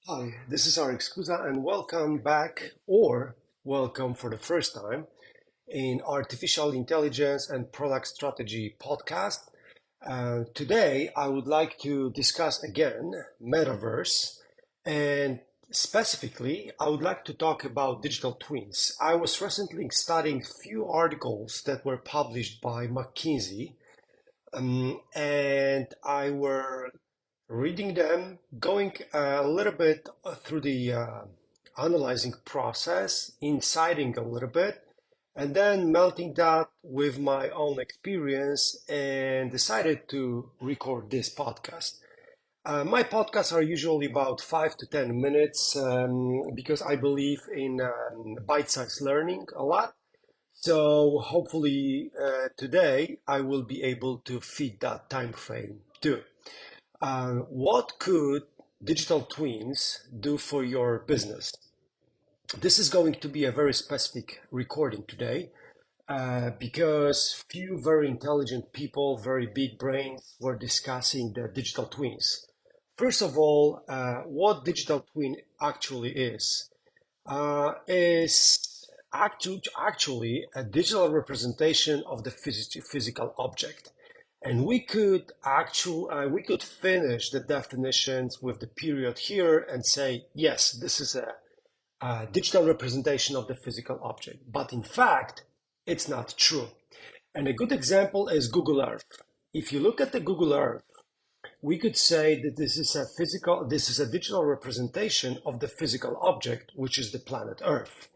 Hi, this is our Excusa, and welcome back, or welcome for the first time, in Artificial Intelligence and Product Strategy podcast. Today, I would like to discuss again metaverse, and specifically, I would like to talk about digital twins. I was recently studying few articles that were published by McKinsey, and I were reading them, going a little bit through the analyzing process, inciting a little bit, and then melting that with my own experience and decided to record this podcast. My podcasts are usually about 5 to 10 minutes because I believe in bite-sized learning a lot. So hopefully today I will be able to fit that time frame too. What could digital twins do for your business? This is going to be a very specific recording today because few very intelligent people, very big brains, were discussing the digital twins. First of all, what digital twin actually is actually a digital representation of the physical object. And we could finish the definitions with the period here and say, yes, this is a digital representation of the physical object. But in fact, it's not true. And a good example is Google Earth. If you look at the Google Earth, we could say that this is a digital representation of the physical object, which is the planet Earth.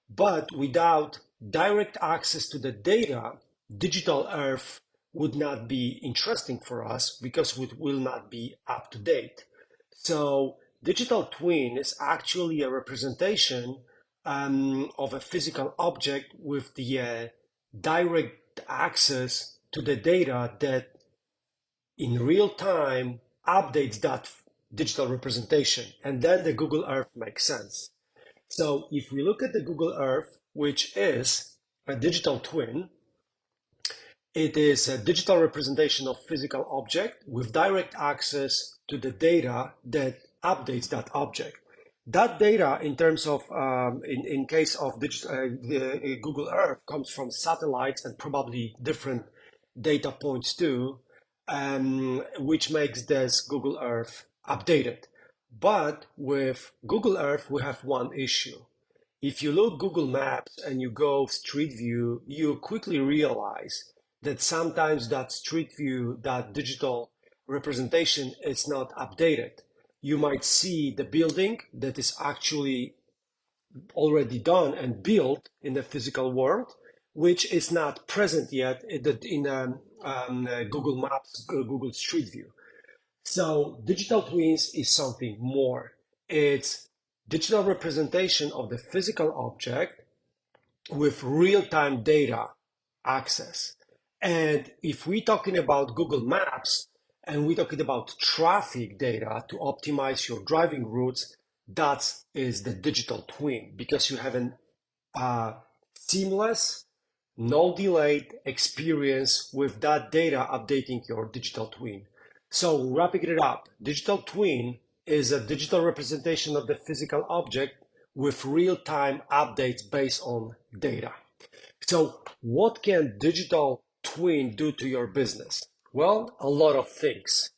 But without direct access to the data, digital Earth would not be interesting for us because it will not be up to date. So digital twin is actually a representation of a physical object with the direct access to the data that in real time updates that digital representation. And then the Google Earth makes sense. So if we look at the Google Earth, which is a digital twin, it is a digital representation of physical object with direct access to the data that updates that object. That data, in terms of, in case of the Google Earth, comes from satellites and probably different data points too, which makes this Google Earth updated. But with Google Earth, we have one issue. If you look Google Maps and you go Street View, you quickly realize that sometimes that Street View, that digital representation is not updated. You might see the building that is actually already done and built in the physical world, which is not present yet in Google Maps, Google Street View. So digital twins is something more. It's digital representation of the physical object with real-time data access. And if we're talking about Google Maps and we're talking about traffic data to optimize your driving routes, that is the digital twin because you have an seamless, no delayed experience with that data updating your digital twin. So wrapping it up, digital twin is a digital representation of the physical object with real-time updates based on data. So what can digital twin do to your business? Well, a lot of things.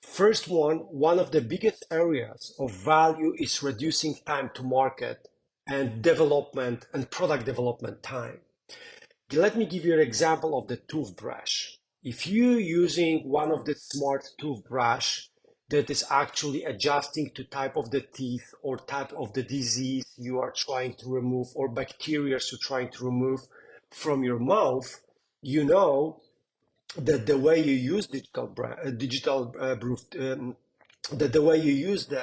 First one of the biggest areas of value is reducing time to market and development and product development time. Let me give you an example of the toothbrush. If you're using one of the smart toothbrush that is actually adjusting to type of the teeth or type of the disease you are trying to remove or bacteria you're trying to remove from your mouth, you know that the way you use that the way you use the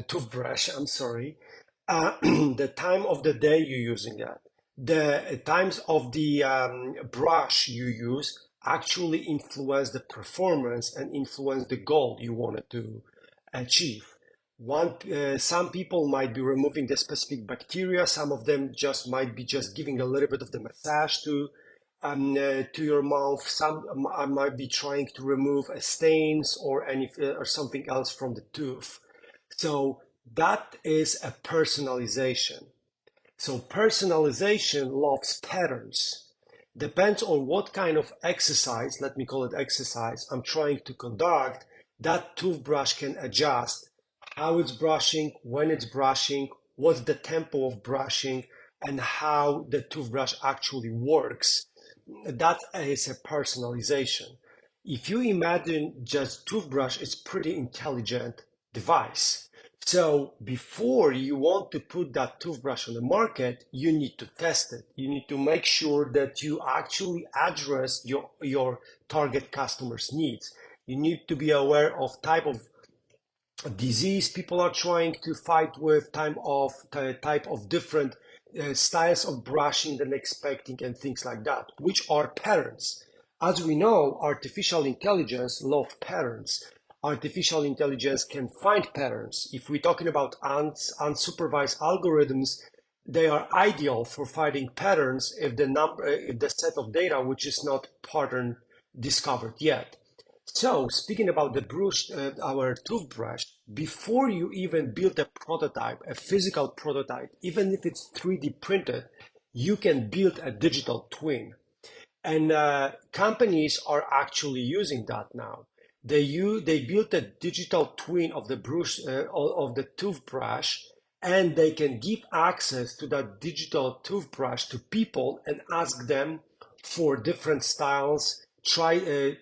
toothbrush, I'm sorry, the time of the day you're using that, the times of the brush you use actually influence the performance and influence the goal you wanted to achieve. Some people might be removing the specific bacteria. Some of them just might be just giving a little bit of the massage to to your mouth. Some might be trying to remove stains or or something else from the tooth. So that is a personalization. So personalization loves patterns. Depends on what kind of exercise, let me call it exercise, I'm trying to conduct, that toothbrush can adjust how it's brushing, when it's brushing, what's the tempo of brushing, and how the toothbrush actually works. That is a personalization. If you imagine just toothbrush is pretty intelligent device. So before you want to put that toothbrush on the market, you need to test it. You need to make sure that you actually address your target customers' needs. You need to be aware of type of disease people are trying to fight with, type of different styles of brushing and expecting and things like that, which are patterns. As we know, artificial intelligence loves patterns. Artificial intelligence can find patterns. If we're talking about unsupervised algorithms, they are ideal for finding patterns if the set of data which is not pattern discovered yet. So, speaking about our toothbrush, before you even build a prototype, a physical prototype, even if it's 3D printed, you can build a digital twin. And companies are actually using that now. They built a digital twin of the toothbrush, and they can give access to that digital toothbrush to people and ask them for different styles. The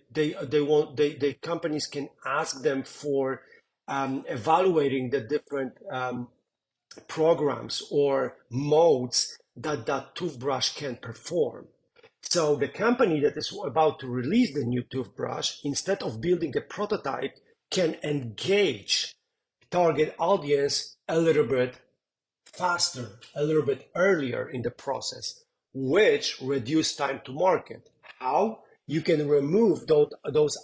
companies can ask them for evaluating the different programs or modes that that toothbrush can perform. So the company that is about to release the new toothbrush, instead of building a prototype, can engage target audience a little bit faster, a little bit earlier in the process, which reduce time to market. How? You can remove those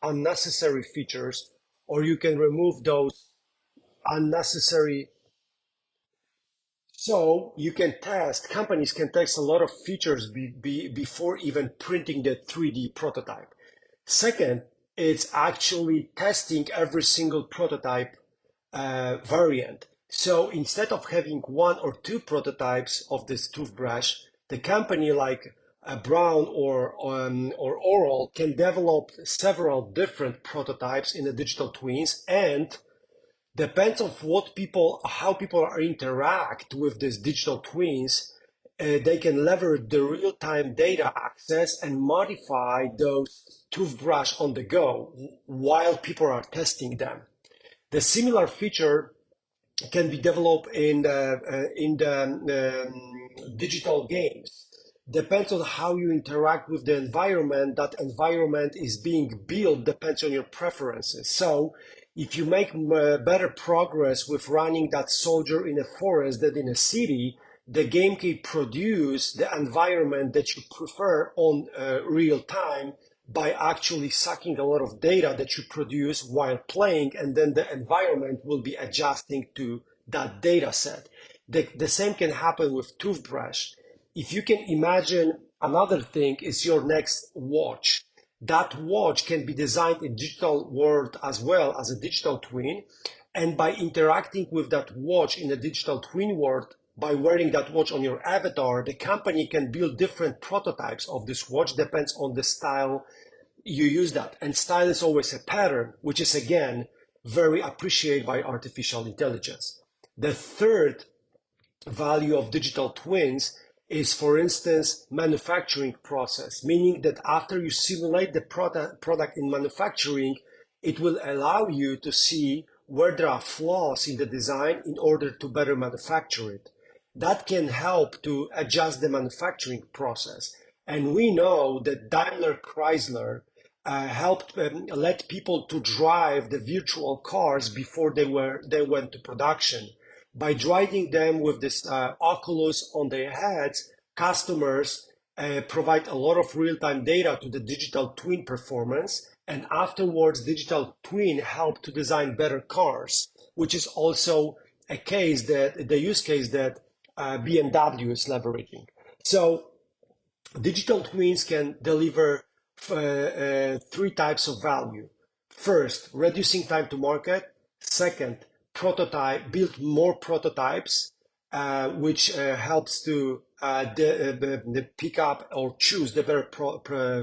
unnecessary features, or you can remove those unnecessary. So you can test, companies can test a lot of features before even printing the 3D prototype. Second, it's actually testing every single prototype variant. So instead of having one or two prototypes of this toothbrush, the company like Brown or Oral can develop several different prototypes in the digital twins, and depends on how people are interact with these digital twins. They can leverage the real-time data access and modify those toothbrush on the go while people are testing them. The similar feature can be developed in the digital games. Depends on how you interact with the environment. That environment is being built depends on your preferences. So if you make better progress with running that soldier in a forest than in a city, the game can produce the environment that you prefer on real time by actually sucking a lot of data that you produce while playing, and then the environment will be adjusting to that data set. The same can happen with toothbrush. If you can imagine, another thing is your next watch. That watch can be designed in digital world as well as a digital twin. And by interacting with that watch in a digital twin world, by wearing that watch on your avatar, the company can build different prototypes of this watch, depends on the style you use that. And style is always a pattern, which is again very appreciated by artificial intelligence. The third value of digital twins is, for instance, manufacturing process, meaning that after you simulate the product in manufacturing, it will allow you to see where there are flaws in the design in order to better manufacture it. That can help to adjust the manufacturing process. And we know that Daimler Chrysler helped let people to drive the virtual cars before they went to production. By driving them with this Oculus on their heads, customers provide a lot of real-time data to the digital twin performance, and afterwards digital twin help to design better cars, which is also the use case that BMW is leveraging. So Digital twins can deliver three types of value. First, reducing time to market. Second, build more prototypes, which helps to pick up or choose the better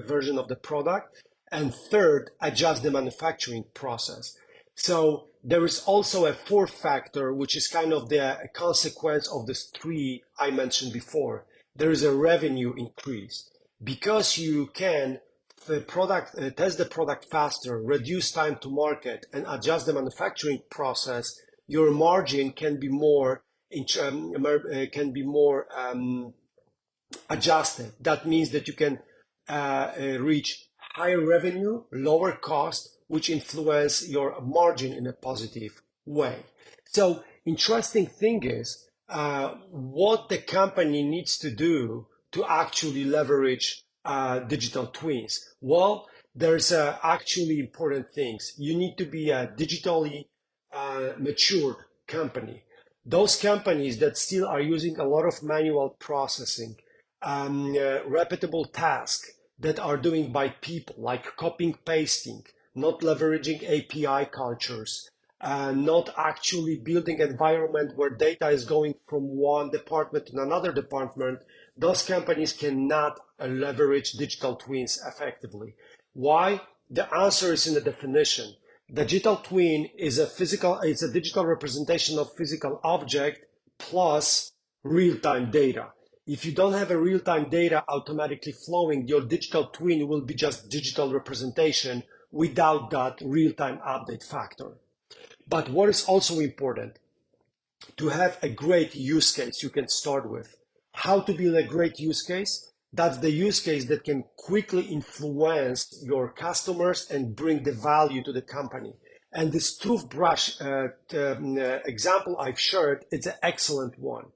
version of the product. And third, adjust the manufacturing process. So there is also a fourth factor, which is kind of the consequence of the three I mentioned before. There is a revenue increase because you can test the product faster, reduce time to market, and adjust the manufacturing process. Your margin can be more adjusted. That means that you can reach higher revenue, lower cost, which influence your margin in a positive way. So interesting thing is what the company needs to do to actually leverage digital twins. Well, there's actually important things. You need to be a digitally matured company. Those companies that still are using a lot of manual processing, repeatable tasks that are doing by people, like copying, pasting, not leveraging API cultures, not actually building environment where data is going from one department to another department. Those companies cannot leverage digital twins effectively. Why? The answer is in the definition. Digital twin is it's a digital representation of physical object plus real-time data. If you don't have a real-time data automatically flowing, your digital twin will be just digital representation without that real-time update factor. But what is also important, to have a great use case you can start with. How to build a great use case? That's the use case that can quickly influence your customers and bring the value to the company. And this toothbrush example I've shared, it's an excellent one.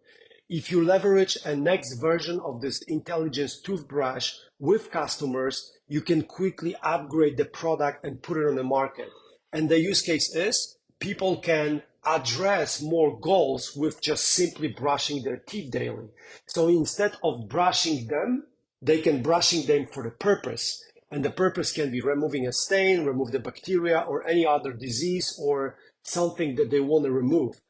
If you leverage a next version of this intelligence toothbrush with customers, you can quickly upgrade the product and put it on the market. And the use case is people can address more goals with just simply brushing their teeth daily. So instead of brushing them, they can brushing them for the purpose. And the purpose can be removing a stain, remove the bacteria or any other disease or something that they want to remove.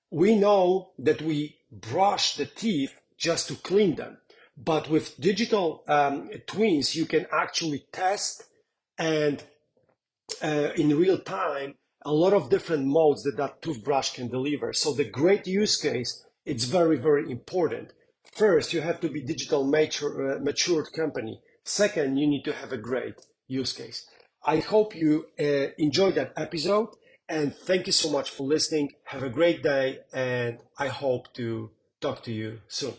We know that we brush the teeth just to clean them. But with digital twins, you can actually test and in real time a lot of different modes that that toothbrush can deliver. So the great use case, it's very, very important. First, you have to be digital matured company. Second, you need to have a great use case. I hope you enjoyed that episode and thank you so much for listening. Have a great day and I hope to talk to you soon.